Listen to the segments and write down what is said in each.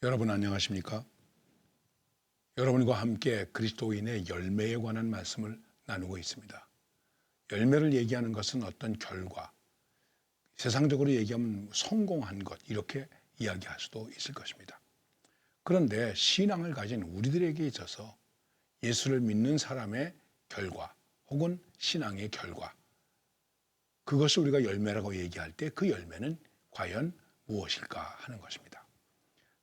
여러분 안녕하십니까? 여러분과 함께 그리스도인의 열매에 관한 말씀을 나누고 있습니다. 열매를 얘기하는 것은 어떤 결과, 세상적으로 얘기하면 성공한 것 이렇게 이야기할 수도 있을 것입니다. 그런데 신앙을 가진 우리들에게 있어서 예수를 믿는 사람의 결과 혹은 신앙의 결과, 그것을 우리가 열매라고 얘기할 때 그 열매는 과연 무엇일까 하는 것입니다.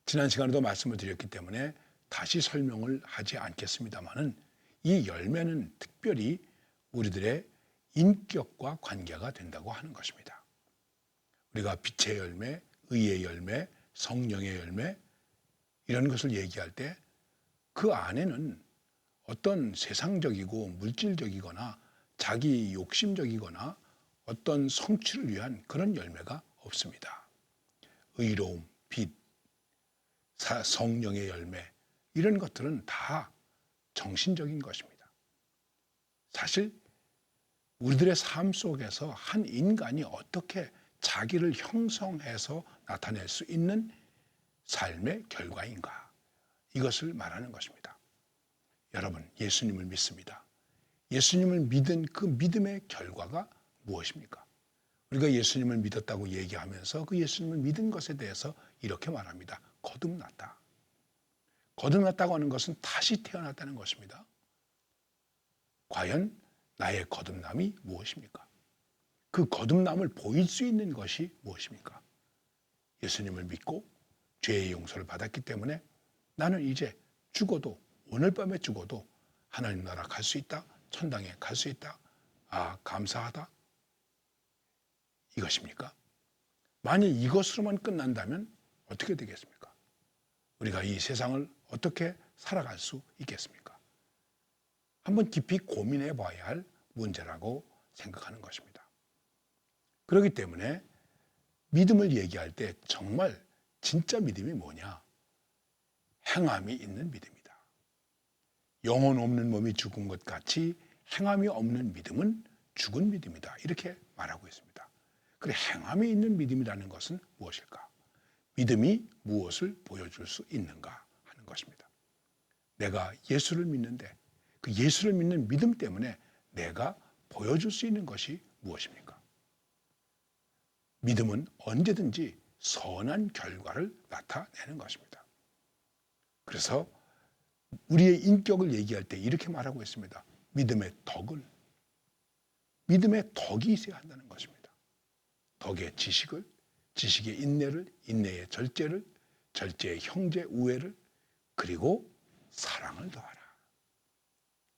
지난 시간에도 말씀을 드렸기 때문에 다시 설명을 하지 않겠습니다만은 이 열매는 특별히 우리들의 인격과 관계가 된다고 하는 것입니다. 우리가 빛의 열매, 의의 열매, 성령의 열매 이런 것을 얘기할 때 그 안에는 어떤 세상적이고 물질적이거나 자기 욕심적이거나 어떤 성취를 위한 그런 열매가 없습니다. 의로움, 빛, 성령의 열매 이런 것들은 다 정신적인 것입니다. 사실 우리들의 삶 속에서 한 인간이 어떻게 자기를 형성해서 나타낼 수 있는 삶의 결과인가, 이것을 말하는 것입니다. 여러분, 예수님을 믿습니다. 예수님을 믿은 그 믿음의 결과가 무엇입니까? 우리가 예수님을 믿었다고 얘기하면서 그 예수님을 믿은 것에 대해서 이렇게 말합니다. 거듭났다. 거듭났다고 하는 것은 다시 태어났다는 것입니다. 과연 나의 거듭남이 무엇입니까? 그 거듭남을 보일 수 있는 것이 무엇입니까? 예수님을 믿고 죄의 용서를 받았기 때문에 나는 이제 죽어도, 오늘 밤에 죽어도 하나님 나라 갈 수 있다. 천당에 갈 수 있다. 아, 감사하다. 이것입니까? 만약 이것으로만 끝난다면 어떻게 되겠습니까? 우리가 이 세상을 어떻게 살아갈 수 있겠습니까? 한번 깊이 고민해 봐야 할 문제라고 생각하는 것입니다. 그렇기 때문에 믿음을 얘기할 때 정말 진짜 믿음이 뭐냐? 행함이 있는 믿음이다. 영혼 없는 몸이 죽은 것 같이 행함이 없는 믿음은 죽은 믿음이다. 이렇게 말하고 있습니다. 그래, 행함이 있는 믿음이라는 것은 무엇일까? 믿음이 무엇을 보여줄 수 있는가 하는 것입니다. 내가 예수를 믿는데 그 예수를 믿는 믿음 때문에 내가 보여줄 수 있는 것이 무엇입니까? 믿음은 언제든지 선한 결과를 나타내는 것입니다. 그래서 우리의 인격을 얘기할 때 이렇게 말하고 있습니다. 믿음의 덕이 있어야 한다는 것입니다. 덕의 지식을, 지식의 인내를, 인내의 절제를, 절제의 형제 우애를, 그리고 사랑을 더하라.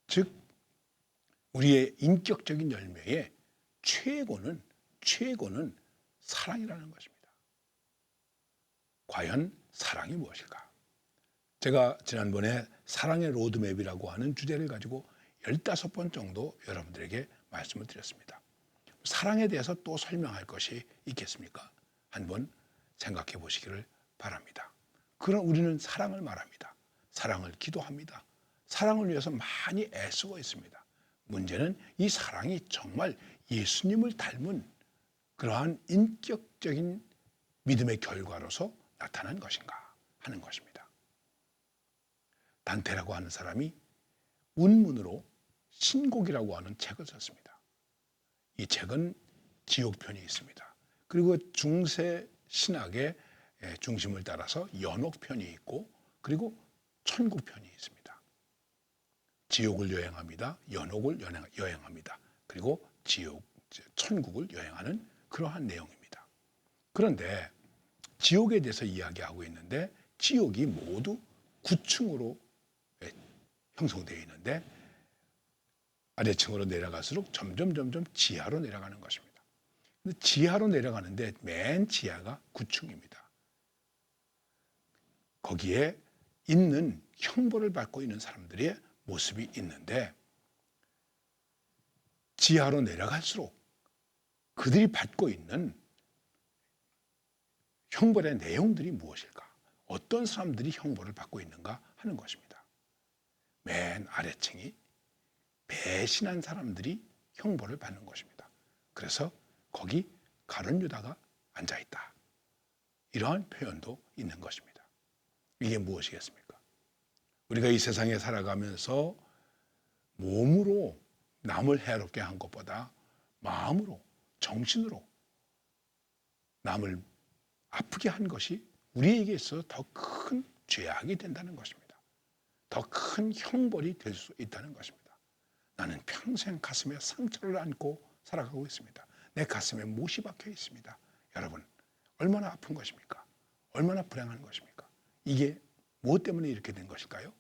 즉 우리의 인격적인 열매의 최고는 사랑이라는 것입니다. 과연 사랑이 무엇일까? 제가 지난번에 사랑의 로드맵이라고 하는 주제를 가지고 15번 정도 여러분들에게 말씀을 드렸습니다. 사랑에 대해서 또 설명할 것이 있겠습니까? 한번 생각해 보시기를 바랍니다. 그럼 우리는 사랑을 말합니다. 사랑을 기도합니다. 사랑을 위해서 많이 애쓰고 있습니다. 문제는 이 사랑이 정말 예수님을 닮은 그러한 인격적인 믿음의 결과로서 나타난 것인가 하는 것입니다. 단테라고 하는 사람이 운문으로 신곡이라고 하는 책을 썼습니다. 이 책은 지옥편이 있습니다. 그리고 중세 신학의 중심을 따라서 연옥편이 있고 그리고 천국편이 있습니다. 지옥을 여행합니다. 연옥을 여행합니다. 그리고 천국을 여행하는 그러한 내용입니다. 그런데 지옥에 대해서 이야기하고 있는데 지옥이 모두 9층으로 형성되어 있는데 아래층으로 내려갈수록 점점 지하로 내려가는 것입니다. 근데 지하로 내려가는데 맨 지하가 9층입니다. 거기에 있는 형벌을 받고 있는 사람들의 모습이 있는데 지하로 내려갈수록 그들이 받고 있는 형벌의 내용들이 무엇일까? 어떤 사람들이 형벌을 받고 있는가 하는 것입니다. 맨 아래층이 배신한 사람들이 형벌을 받는 것입니다. 그래서 거기 가룟 유다가 앉아있다. 이러한 표현도 있는 것입니다. 이게 무엇이겠습니까? 우리가 이 세상에 살아가면서 몸으로 남을 해롭게 한 것보다 마음으로, 정신으로 남을 아프게 한 것이 우리에게 있어서 더 큰 죄악이 된다는 것입니다. 더 큰 형벌이 될 수 있다는 것입니다. 나는 평생 가슴에 상처를 안고 살아가고 있습니다. 내 가슴에 못이 박혀 있습니다. 여러분, 얼마나 아픈 것입니까? 얼마나 불행한 것입니까? 이게 무엇 때문에 이렇게 된 것일까요?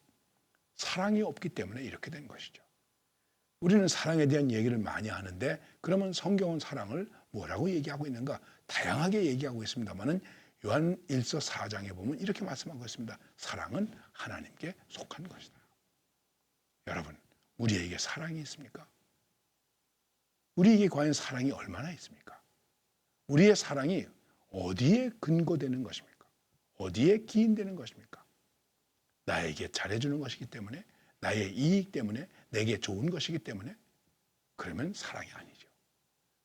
사랑이 없기 때문에 이렇게 된 것이죠. 우리는 사랑에 대한 얘기를 많이 하는데 그러면 성경은 사랑을 뭐라고 얘기하고 있는가? 다양하게 얘기하고 있습니다만은 요한 1서 4장에 보면 이렇게 말씀하고 있습니다. 사랑은 하나님께 속한 것이다. 여러분, 우리에게 사랑이 있습니까? 우리에게 과연 사랑이 얼마나 있습니까? 우리의 사랑이 어디에 근거되는 것입니까? 어디에 기인되는 것입니까? 나에게 잘해주는 것이기 때문에, 나의 이익 때문에, 내게 좋은 것이기 때문에 그러면 사랑이 아니죠.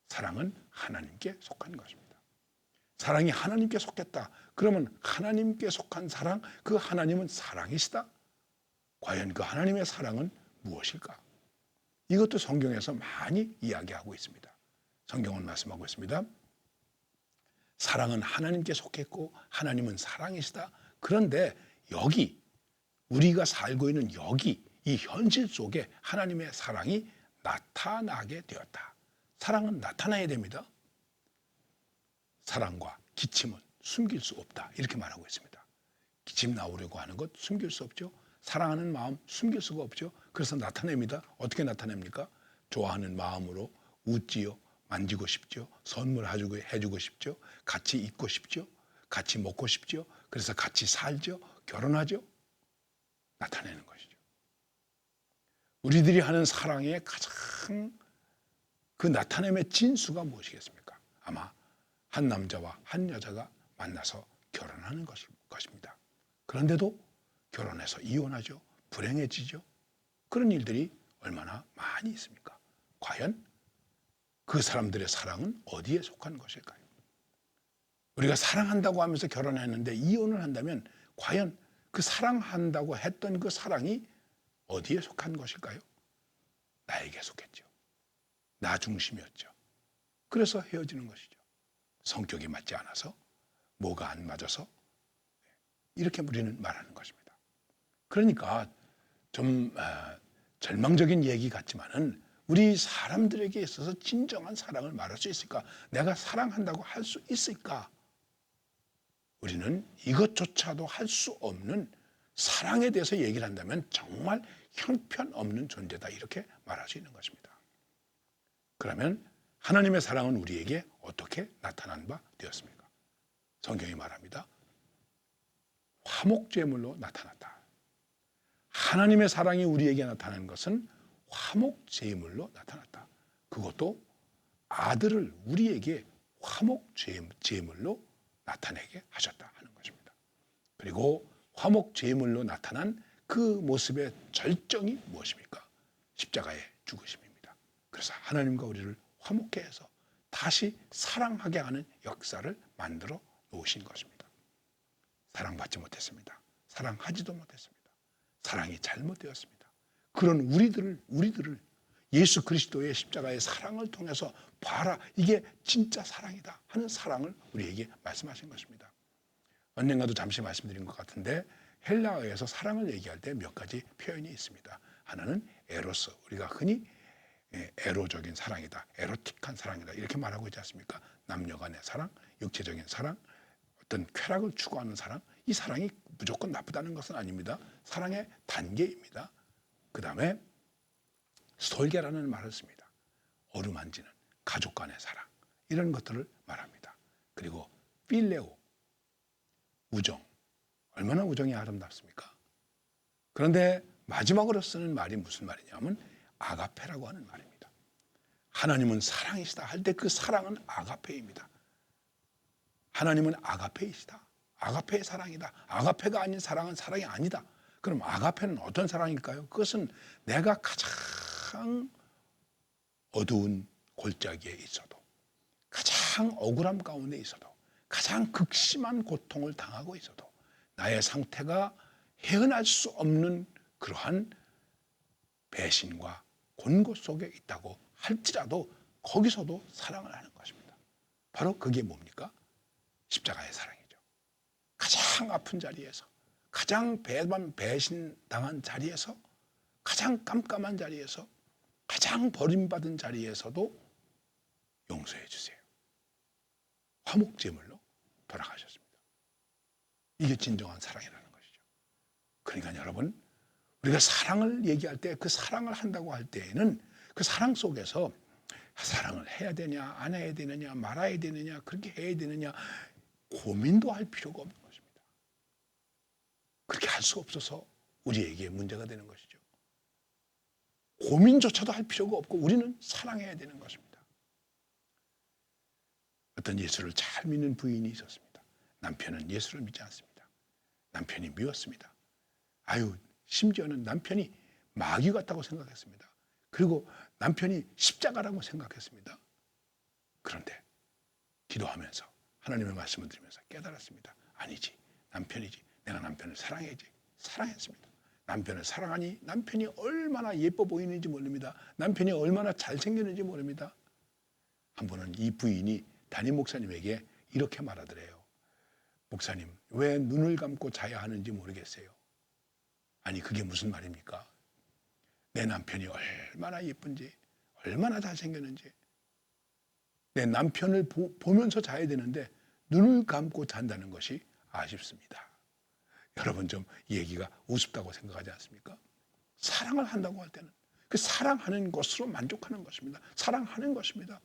사랑은 하나님께 속한 것입니다. 사랑이 하나님께 속했다. 그러면 하나님께 속한 사랑, 그 하나님은 사랑이시다. 과연 그 하나님의 사랑은 무엇일까? 이것도 성경에서 많이 이야기하고 있습니다. 성경은 말씀하고 있습니다. 사랑은 하나님께 속했고 하나님은 사랑이시다. 그런데 여기 우리가 살고 있는 여기 이 현실 속에 하나님의 사랑이 나타나게 되었다. 사랑은 나타나야 됩니다. 사랑과 기침은 숨길 수 없다. 이렇게 말하고 있습니다. 기침 나오려고 하는 것 숨길 수 없죠. 사랑하는 마음 숨길 수가 없죠. 그래서 나타냅니다. 어떻게 나타냅니까? 좋아하는 마음으로 웃지요. 만지고 싶죠. 해주고 싶죠. 같이 있고 싶죠. 같이 먹고 싶죠. 그래서 같이 살죠. 결혼하죠. 나타내는 것이죠. 우리들이 하는 사랑의 가장 그 나타냄의 진수가 무엇이겠습니까? 아마 한 남자와 한 여자가 만나서 결혼하는 것입니다. 그런데도 결혼해서 이혼하죠. 불행해지죠. 그런 일들이 얼마나 많이 있습니까? 과연 그 사람들의 사랑은 어디에 속한 것일까요? 우리가 사랑한다고 하면서 결혼했는데 이혼을 한다면 과연 그 사랑한다고 했던 그 사랑이 어디에 속한 것일까요? 나에게 속했죠. 나 중심이었죠. 그래서 헤어지는 것이죠. 성격이 맞지 않아서, 뭐가 안 맞아서 이렇게 우리는 말하는 것입니다. 그러니까 좀 절망적인 얘기 같지만은 우리 사람들에게 있어서 진정한 사랑을 말할 수 있을까? 내가 사랑한다고 할 수 있을까? 우리는 이것조차도 할 수 없는 사랑에 대해서 얘기를 한다면 정말 형편없는 존재다 이렇게 말할 수 있는 것입니다. 그러면 하나님의 사랑은 우리에게 어떻게 나타난 바 되었습니까? 성경이 말합니다. 화목제물로 나타났다. 하나님의 사랑이 우리에게 나타나는 것은 화목제물로 나타났다. 그것도 아들을 우리에게 화목제물로 나타내게 하셨다 하는 것입니다. 그리고 화목제물로 나타난 그 모습의 절정이 무엇입니까? 십자가의 죽으심입니다. 그래서 하나님과 우리를 화목케 해서 다시 사랑하게 하는 역사를 만들어 놓으신 것입니다. 사랑받지 못했습니다. 사랑하지도 못했습니다. 사랑이 잘못되었습니다. 그런 우리들을 예수 그리스도의 십자가의 사랑을 통해서 봐라, 이게 진짜 사랑이다 하는 사랑을 우리에게 말씀하신 것입니다. 언젠가도 잠시 말씀드린 것 같은데 헬라어에서 사랑을 얘기할 때 몇 가지 표현이 있습니다. 하나는 에로스, 우리가 흔히 에로적인 사랑이다, 에로틱한 사랑이다 이렇게 말하고 있지 않습니까? 남녀 간의 사랑, 육체적인 사랑, 어떤 쾌락을 추구하는 사랑, 이 사랑이 무조건 나쁘다는 것은 아닙니다. 사랑의 단계입니다. 그 다음에 솔게라는 말을 씁니다. 어루만지는 가족 간의 사랑, 이런 것들을 말합니다. 그리고 필레오, 우정, 얼마나 우정이 아름답습니까? 그런데 마지막으로 쓰는 말이 무슨 말이냐면 아가페라고 하는 말입니다. 하나님은 사랑이시다 할 때 그 사랑은 아가페입니다. 하나님은 아가페이시다. 아가페의 사랑이다. 아가페가 아닌 사랑은 사랑이 아니다. 그럼 아가페는 어떤 사랑일까요? 그것은 내가 가장 어두운 골짜기에 있어도, 가장 억울함 가운데 있어도, 가장 극심한 고통을 당하고 있어도 나의 상태가 헤어날 수 없는 그러한 배신과 곤고 속에 있다고 할지라도 거기서도 사랑을 하는 것입니다. 바로 그게 뭡니까? 십자가의 사랑이죠. 가장 아픈 자리에서, 가장 배신당한 자리에서, 가장 깜깜한 자리에서, 가장 버림받은 자리에서도 용서해 주세요. 화목제물로 돌아가셨습니다. 이게 진정한 사랑이라는 것이죠. 그러니까 여러분, 우리가 사랑을 얘기할 때, 그 사랑을 한다고 할 때에는 그 사랑 속에서 사랑을 해야 되냐, 안 해야 되느냐, 말아야 되느냐, 그렇게 해야 되느냐 고민도 할 필요가 없는 것입니다. 그렇게 할 수 없어서 우리에게 문제가 되는 것이죠. 고민조차도 할 필요가 없고 우리는 사랑해야 되는 것입니다. 어떤 예수를 잘 믿는 부인이 있었습니다. 남편은 예수를 믿지 않습니다. 남편이 미웠습니다. 심지어는 남편이 마귀 같다고 생각했습니다. 그리고 남편이 십자가라고 생각했습니다. 그런데 기도하면서 하나님의 말씀을 들으면서 깨달았습니다. 아니지, 남편이지. 내가 남편을 사랑해야지. 사랑했습니다. 남편을 사랑하니 남편이 얼마나 예뻐 보이는지 모릅니다. 남편이 얼마나 잘생겼는지 모릅니다. 한 번은 이 부인이 담임 목사님에게 이렇게 말하더래요. 목사님, 왜 눈을 감고 자야 하는지 모르겠어요. 아니, 그게 무슨 말입니까? 내 남편이 얼마나 예쁜지, 얼마나 잘생겼는지, 내 남편을 보면서 자야 되는데 눈을 감고 잔다는 것이 아쉽습니다. 여러분, 좀 얘기가 우습다고 생각하지 않습니까? 사랑을 한다고 할 때는 그 사랑하는 것으로 만족하는 것입니다. 사랑하는 것입니다.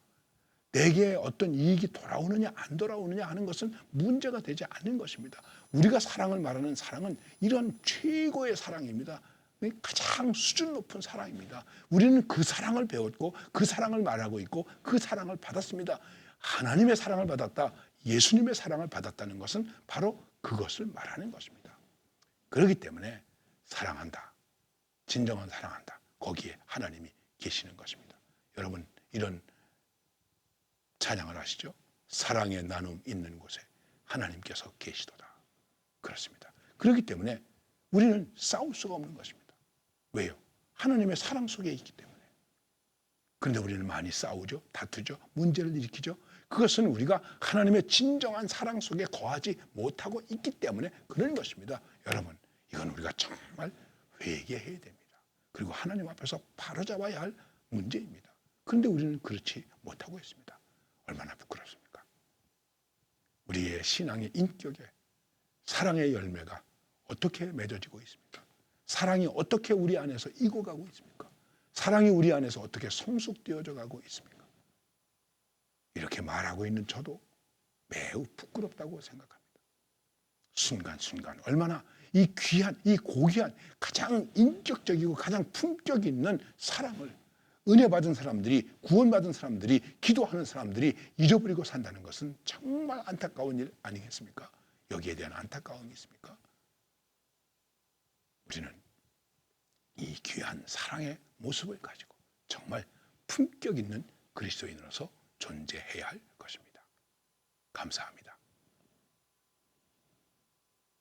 내게 어떤 이익이 돌아오느냐 안 돌아오느냐 하는 것은 문제가 되지 않는 것입니다. 우리가 사랑을 말하는 사랑은 이런 최고의 사랑입니다. 가장 수준 높은 사랑입니다. 우리는 그 사랑을 배웠고 그 사랑을 말하고 있고 그 사랑을 받았습니다. 하나님의 사랑을 받았다, 예수님의 사랑을 받았다는 것은 바로 그것을 말하는 것입니다. 그렇기 때문에 사랑한다, 진정한 사랑한다, 거기에 하나님이 계시는 것입니다. 여러분, 이런 찬양을 하시죠. 사랑의 나눔 있는 곳에 하나님께서 계시도다. 그렇습니다. 그렇기 때문에 우리는 싸울 수가 없는 것입니다. 왜요? 하나님의 사랑 속에 있기 때문에. 그런데 우리는 많이 싸우죠, 다투죠, 문제를 일으키죠. 그것은 우리가 하나님의 진정한 사랑 속에 거하지 못하고 있기 때문에 그런 것입니다. 여러분, 이건 우리가 정말 회개해야 됩니다. 그리고 하나님 앞에서 바로잡아야 할 문제입니다. 그런데 우리는 그렇지 못하고 있습니다. 얼마나 부끄럽습니까? 우리의 신앙의 인격에 사랑의 열매가 어떻게 맺어지고 있습니까? 사랑이 어떻게 우리 안에서 익어가고 있습니까? 사랑이 우리 안에서 어떻게 성숙되어져 가고 있습니까? 이렇게 말하고 있는 저도 매우 부끄럽다고 생각합니다. 순간순간 얼마나 이 귀한, 이 고귀한, 가장 인격적이고 가장 품격 있는 사랑을 은혜 받은 사람들이, 구원받은 사람들이, 기도하는 사람들이 잃어버리고 산다는 것은 정말 안타까운 일 아니겠습니까? 여기에 대한 안타까움이 있습니까? 우리는 이 귀한 사랑의 모습을 가지고 정말 품격 있는 그리스도인으로서 존재해야 할 것입니다. 감사합니다.